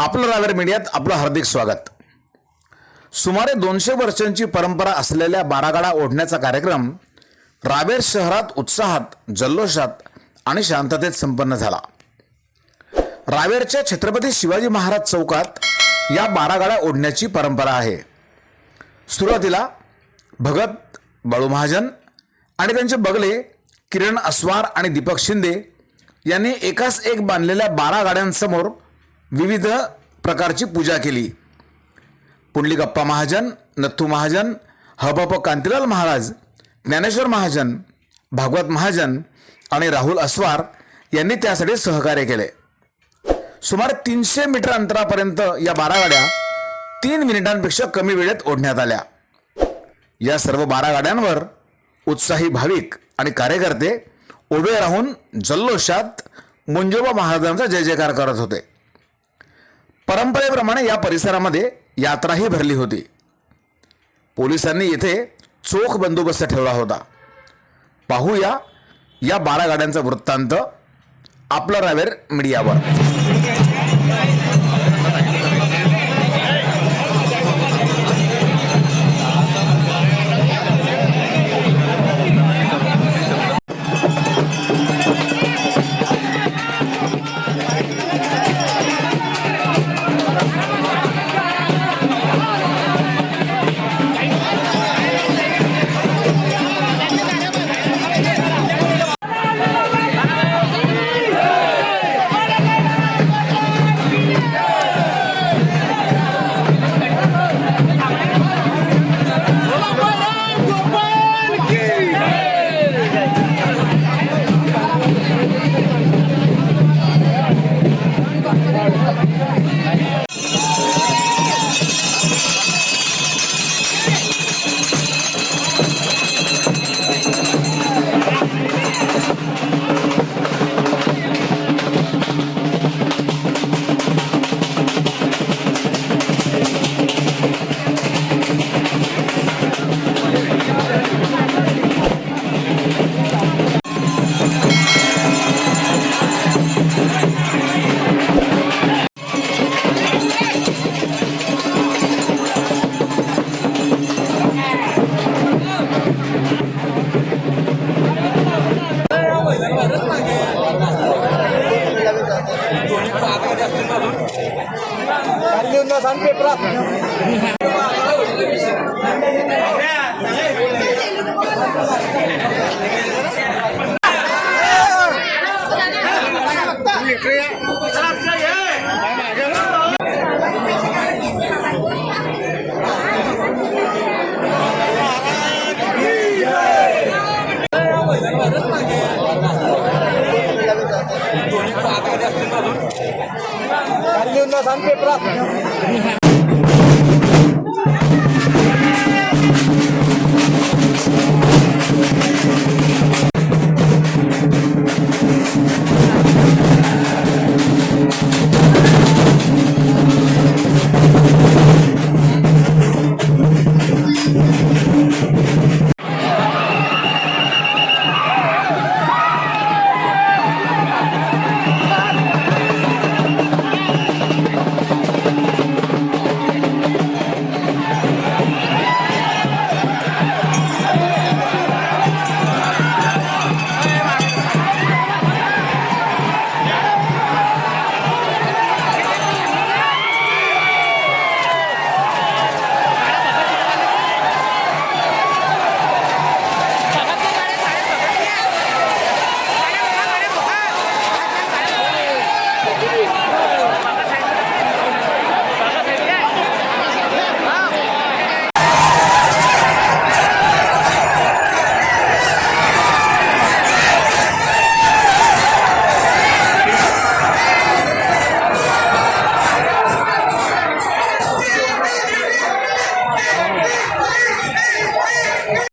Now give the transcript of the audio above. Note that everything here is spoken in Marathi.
आपलं रावेर मीडियात आपलं हार्दिक स्वागत। सुमारे 200 वर्षांची परंपरा असलेल्या बारागाडा ओढण्याचा कार्यक्रम रावेर शहरात उत्साहात, जल्लोषात आणि शांततेत संपन्न झाला। रावेरच्या छत्रपती शिवाजी महाराज चौकात या बारागाडा ओढण्याची परंपरा आहे। सुरुवातीला भगत बाळू महाजन आणि त्यांचे बगले किरण अस्वार आणि दीपक शिंदे यांनी एकास एक बांधलेल्या 12 गाड्यांसमोर विविध प्रकारची पूजा केली। पुंडलिकप्पा महाजन, नथू महाजन, हबप कांतीलाल महाराज, ज्ञानेश्वर महाजन, भागवत महाजन आणि राहुल अस्वार यांनी त्यासाठी सहकार्य केले। सुमारे 300 मीटर अंतरापर्यंत या 12 गाड्या 3 मिनिटांपेक्षा कमी वेळेत ओढण्यात आल्या। या सर्व 12 गाड्यांवर उत्साही भाविक आणि कार्यकर्ते उभे राहून जल्लोषात मुंजोबा महाराजांचा जय जयकार करत होते। परंपरेप्रमाणे या परिसरामध्ये यात्राही भरली होती। पोलिसांनी येथे चोख बंदोबस्त ठेवला होता। पाहूया या 12 गाड्यांचा वृत्तांत आपलं रावेर मीडियावर। पेपर